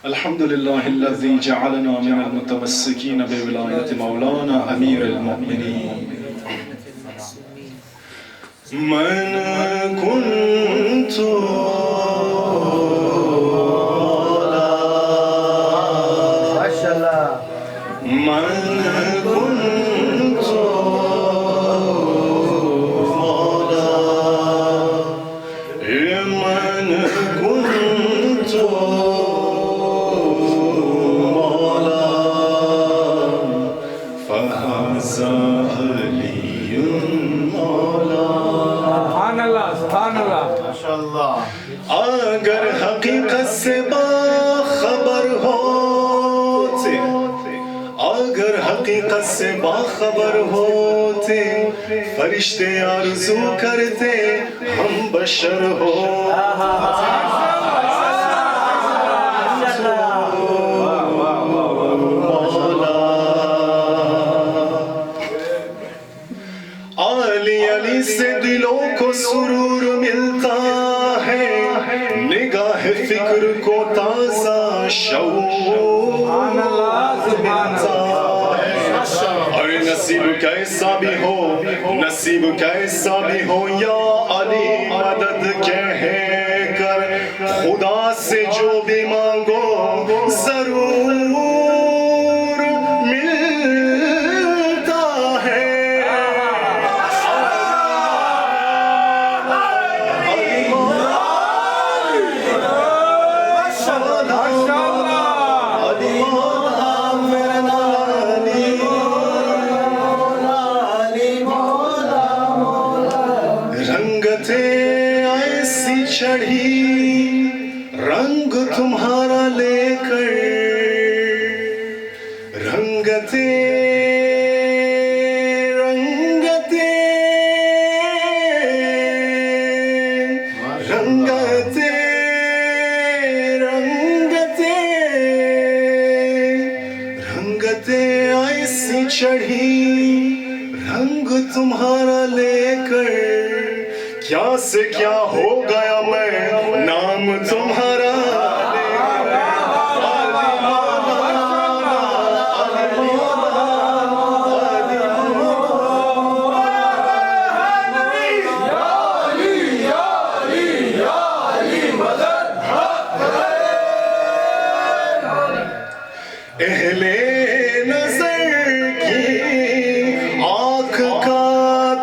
الحمد لله الذي جعلنا من المتمسكين بولاية مولانا أمير المؤمنين. من كنت اگر حقیقت سے باخبر ہوتے، اگر حقیقت سے باخبر ہوتے، فرشتے آرزو کرتے ہم بشر علی علی سے دلوں کو سرور ملتا ہے، نگاہ فکر کو تازہ شعور ملتا ہے، اور نصیب کیسا بھی ہو، نصیب کیسا بھی ہو، یا علی مدد کہہ کر خدا سے جو بھی مانگو ضرور ملتا ہے۔ ایسی چڑھی رنگ تمہارا لے کر، رنگتے رنگتے رنگتے رنگتے رنگتے ایسی چڑھی رنگ تمہارا لے کر، کیا سے کیا ہو گیا میں نام تمہارا لے کر، اہل نظر کی آنکھ کا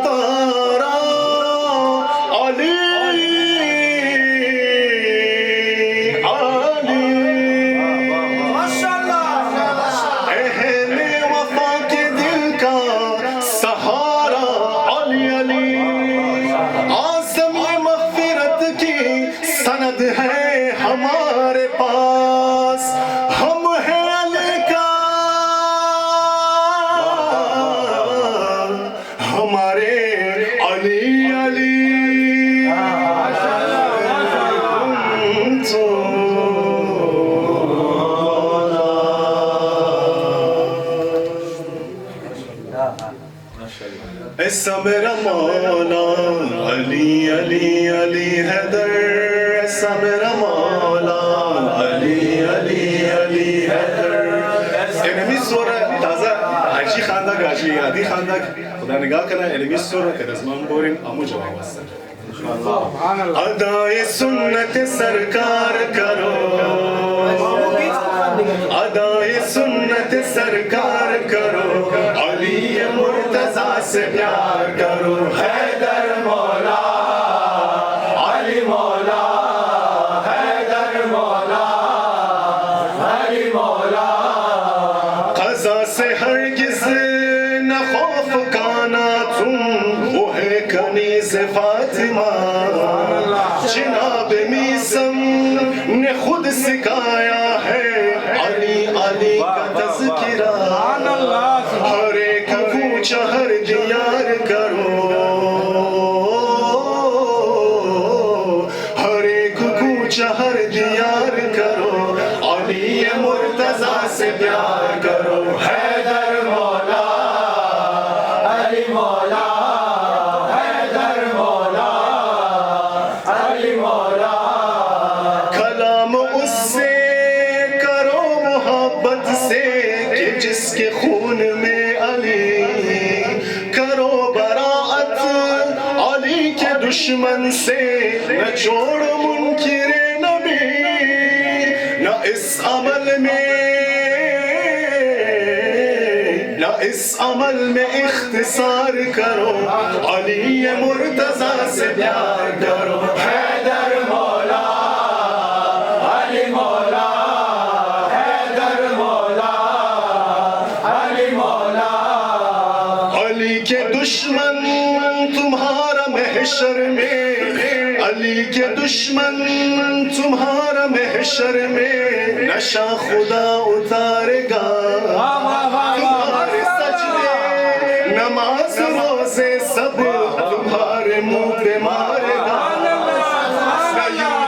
تارا علی علی، اہل وفا کے دل کا سہارا علی علی، اعظم یہ مغفرت کی سند ہے ہمارے پاس، ہم ہیں علی کا، ہمارے علی علی ایسا میرا مولا علی علی علی حیدر، ایسا میرا مولا علی علی علی حیدر. علمی سوره تازه حجی خاندک حجی عادی خاندک خدا نگاه کنه علمی سوره که دزمان بورین امو جواب هستن. ادائے سنت سرکار کرو، ادائے سنت سرکار کرو، علی مرتضیٰ سے پیار کرو، حیدر مولا علی مولا، حیدر مولا علی مولا، قضا سے ہرگز نہ خوف کانا تم، وہ ہے کنیز فاطمہ، جناب میثم نے خود سکھایا ہے علی علی کا تذکرہ، ہر ایک کوچہ ہر دیار کرو، ہر ایک کوچہ ہر دیار کرو، علی مرتضیٰ سے پیار کرو، حیدر مولا علی مولا، حیدر مولا علی مولا، کلام اس سے کے خون میں علی کرو براعت علی کے دشمن سے نہ چھوڑو منکر نبی نہ اس عمل میں اختصار کرو علی مرتضیٰ سے پیار کرو حیدر مولا علی مولا حیدر مولا علی مولا علی کے دشمن تمہارا محشر میں علی کے دشمن تمہارا محشر میں نشہ خدا اتارے گا تمہارے سجدے نماز روزے سب تمہارے منہ پہ مارے گا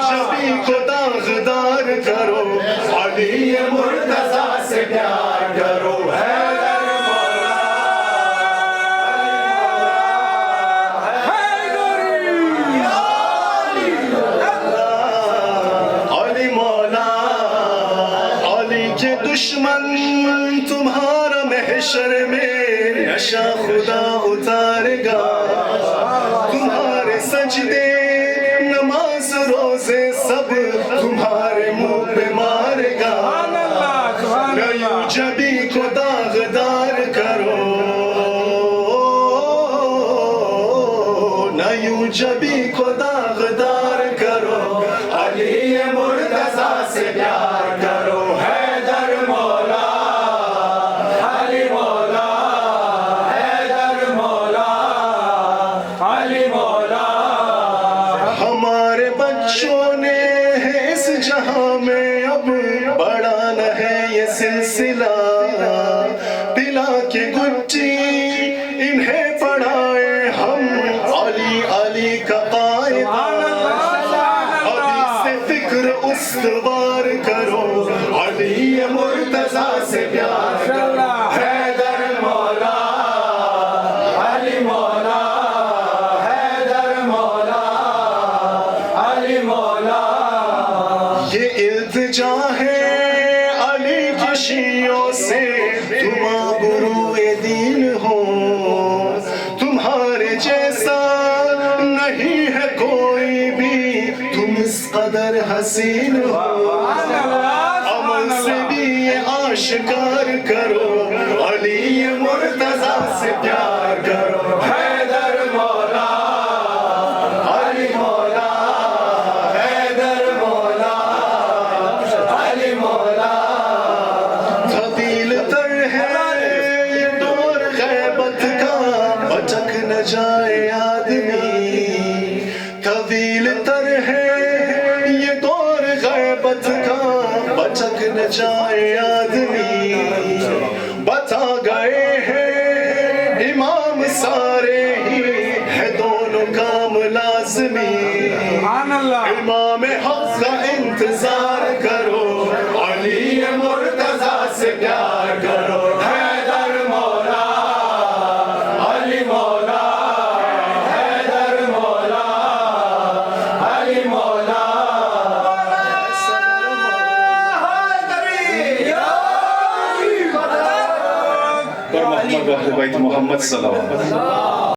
جبی کو داغدار کرو علی مرتضیٰ سے پیار کرو دشمن تمہارا محشر میں نشہ خدا اتارے گا تمہارے سجدے نماز روزے سب تمہارے منہ پہ مارے گا نہ یوں جبی کو داغدار کرو نہ یوں جبی کو داغدار کرو علی مرتضیٰ سے پیار کرو ہمارے بچوں نے ہے اس جہاں میں اب بڑھانا ہے یہ سلسلہ پلا کے گٹی انہیں پڑھائے ہم علی علی کا قاعدہ ابھی سے فکر استوار کرو علی مرتضیٰ سے پیار کرو حیدر مولا علی مولا یہ التجا ہے علی کی شیعوں سے تم گروئے دین ہو تمہارے جیسا نہیں ہے کوئی بھی تم اس قدر حسین ہو عمل سے بھی یہ آشکار کرو علی مرتضیٰ سے پیار کرو حیدر مولا علی مولا جائے آدمی طویل تر ہے یہ دور غیبت کا بچک نہ جائے آدمی بتا گئے ہیں امام سارے ہی ہے دونوں کام لازمی امام حق کا انتظار کرو علی مرتضیٰ سے پیار کرو حیدر مولا علی مولا محمد صلی اللہ علیہ وسلم